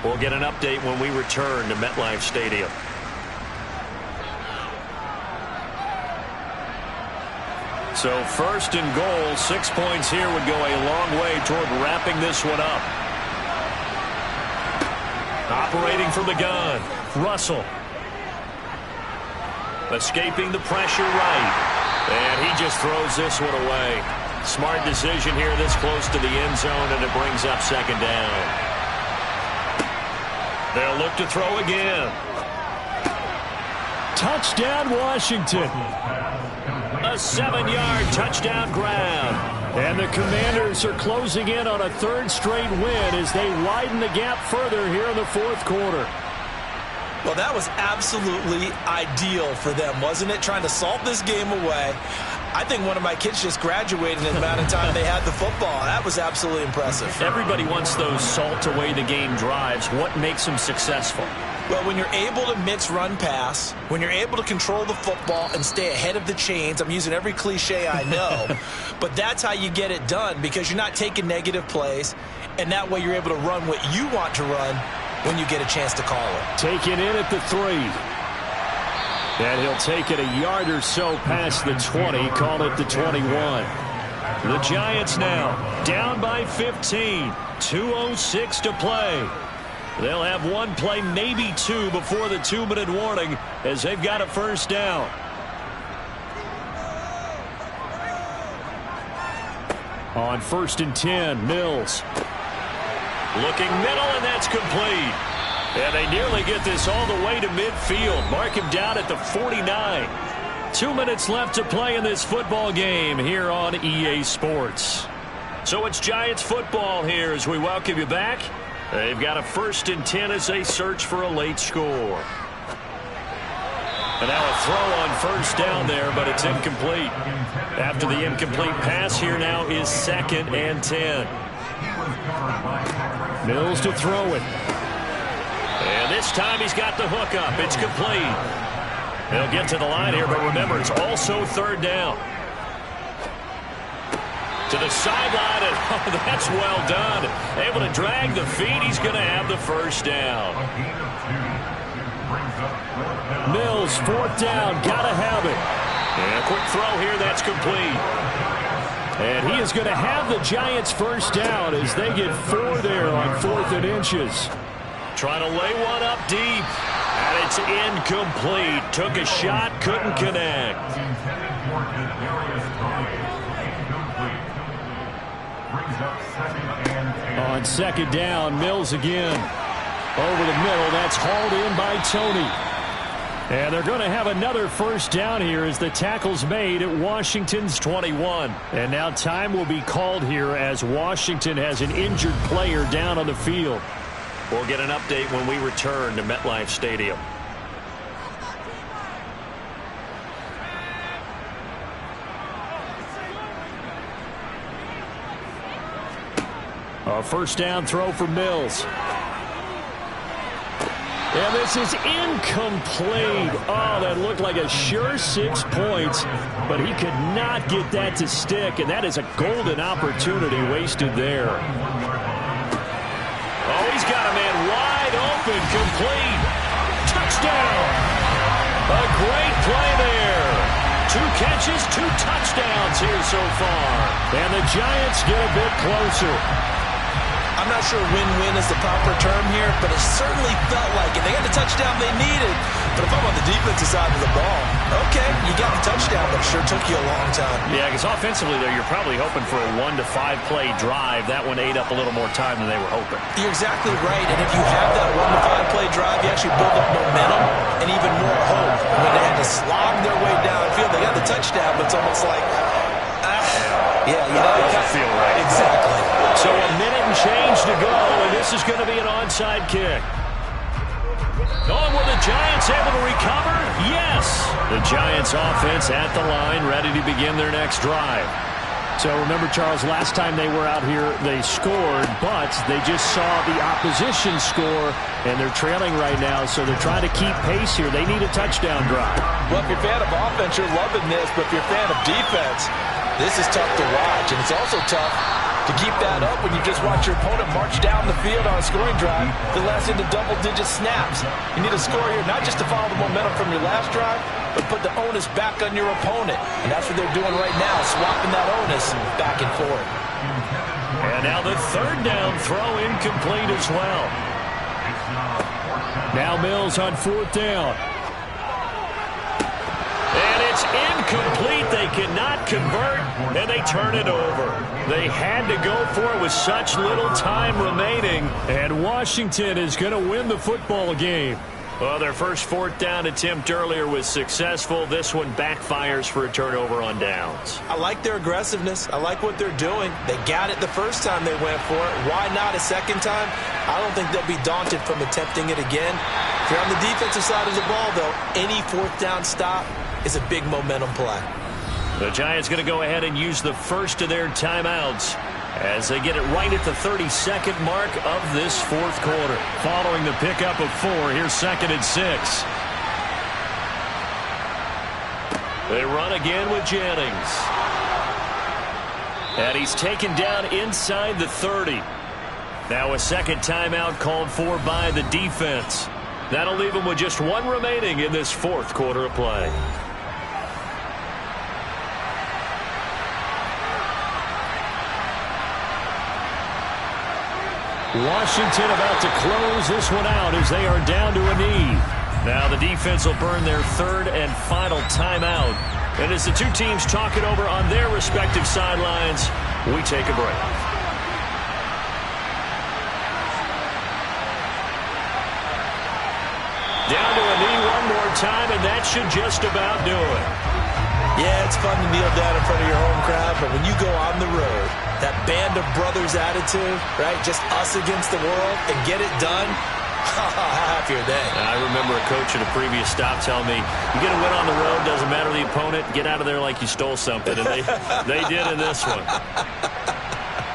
E: We'll get an update when we return to MetLife Stadium. So 1st and goal, 6 points here would go a long way toward wrapping this one up. Operating from the gun, Russell. Escaping the pressure right. And he just throws this one away. Smart decision here this close to the end zone, and it brings up 2nd down. They'll look to throw again. Touchdown, Washington. A 7-yard touchdown grab. And the Commanders are closing in on a 3rd straight win as they widen the gap further here in the 4th quarter.
C: Well, that was absolutely ideal for them, wasn't it? Trying to salt this game away. I think one of my kids just graduated in the amount of time they had the football. That was absolutely impressive.
E: Everybody wants those salt away the game drives. What makes them successful?
C: Well, when you're able to mix run pass, when you're able to control the football and stay ahead of the chains, I'm using every cliche I know, but that's how you get it done because you're not taking negative plays, and that way you're able to run what you want to run when you get a chance to call it.
E: Taken in at the 3. And he'll take it a yard or so past the 20, call it the 21. The Giants now down by 15, 2:06 to play. They'll have one play, maybe 2, before the 2-minute warning as they've got a 1st down. On 1st and 10, Mills. Looking middle, and that's complete. And they nearly get this all the way to midfield. Mark him down at the 49. 2 minutes left to play in this football game here on EA Sports. So it's Giants football here as we welcome you back. They've got a 1st and 10 as they search for a late score. And now a throw on 1st down there, but it's incomplete. After the incomplete pass, here now is 2nd and 10. Mills to throw it. And this time he's got the hook up. It's complete. They'll get to the line here, but remember, it's also 3rd down. To the sideline, and oh, that's well done. Able to drag the feet. He's going to have the 1st down. Mills, 4th down, got to have it. And a quick throw here, that's complete. And he is going to have the Giants' 1st down as they get 4 there on 4th and inches. Trying to lay one up deep. And it's incomplete. Took a shot, couldn't connect. On 2nd down, Mills again. Over the middle, that's hauled in by Tony. And they're going to have another 1st down here as the tackle's made at Washington's 21. And now time will be called here as Washington has an injured player down on the field. We'll get an update when we return to MetLife Stadium. A first down throw for Mills. And this is incomplete. Oh, that looked like a sure 6 points, but he could not get that to stick, and that is a golden opportunity wasted there. Oh, he's got a man wide open, complete. Touchdown. A great play there. 2 catches, 2 touchdowns here so far. And the Giants get a bit closer.
C: I'm not sure win-win is the proper term here, but it certainly felt like it. They got the touchdown they needed. But if I'm on the defensive side of the ball, okay, you got the touchdown, but it sure took you a long time.
E: Yeah, because offensively, though, you're probably hoping for a 1 to 5 play drive. That one ate up a little more time than they were hoping.
C: You're exactly right, and if you have that 1 to 5 play drive, you actually build up momentum and even more hope. When they had to slog their way downfield, they got the touchdown, but it's almost like, yeah, you know,
E: it doesn't feel right.
C: Exactly.
E: So a minute and change to go, and this is going to be an onside kick. Going with the Giants able to recover? Yes. The Giants offense at the line, ready to begin their next drive. So remember, Charles, last time they were out here, they scored, but they just saw the opposition score, and they're trailing right now, so they're trying to keep pace here. They need a touchdown drive.
C: Well, if you're a fan of offense, you're loving this, but if you're a fan of defense, this is tough to watch, and it's also tough to keep that up when you just watch your opponent march down the field on a scoring drive that lasts into double-digit snaps. You need a score here not just to follow the momentum from your last drive, but put the onus back on your opponent. And that's what they're doing right now, swapping that onus back and forth.
E: And now the third down throw incomplete as well. Now Mills on 4th down. And it's incomplete. They cannot convert, and they turn it over. They had to go for it with such little time remaining, and Washington is going to win the football game. Well, their first 4th down attempt earlier was successful. This one backfires for a turnover on downs.
C: I like their aggressiveness. I like what they're doing. They got it the first time they went for it. Why not a second time? I don't think they'll be daunted from attempting it again. If you're on the defensive side of the ball, though, any 4th down stop is a big momentum play.
E: The Giants going to go ahead and use the first of their timeouts as they get it right at the 32nd mark of this 4th quarter. Following the pickup of 4, here's 2nd and 6. They run again with Jennings. And he's taken down inside the 30. Now a second timeout called for by the defense. That'll leave them with just 1 remaining in this 4th quarter of play. Washington about to close this one out as they are down to a knee. Now the defense will burn their 3rd and final timeout. And as the two teams talk it over on their respective sidelines, we take a break. Down to a knee one more time, and that should just about do it.
C: Yeah, it's fun to kneel down in front of your home crowd, but when you go on the road, that band of brothers attitude, right? Just us against the world and get it done. How happy are they?
E: I remember a coach at a previous stop telling me, you get a win on the road, doesn't matter the opponent, get out of there like you stole something. And they did in this one.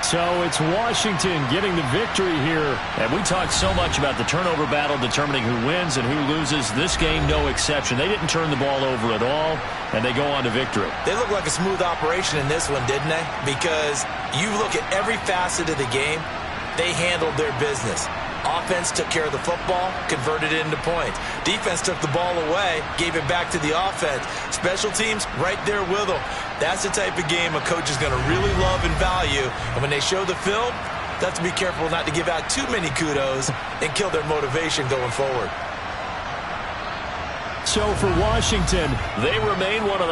E: So it's Washington getting the victory here. And we talked so much about the turnover battle determining who wins and who loses. This game, no exception. They didn't turn the ball over at all, and they go on to victory.
C: They look like a smooth operation in this one, didn't they? Because you look at every facet of the game, they handled their business. Offense took care of the football, converted it into points. Defense took the ball away, gave it back to the offense. Special teams, right there with them. That's the type of game a coach is going to really love and value. And when they show the film, they have to be careful not to give out too many kudos and kill their motivation going forward.
E: So for Washington, they remain one of the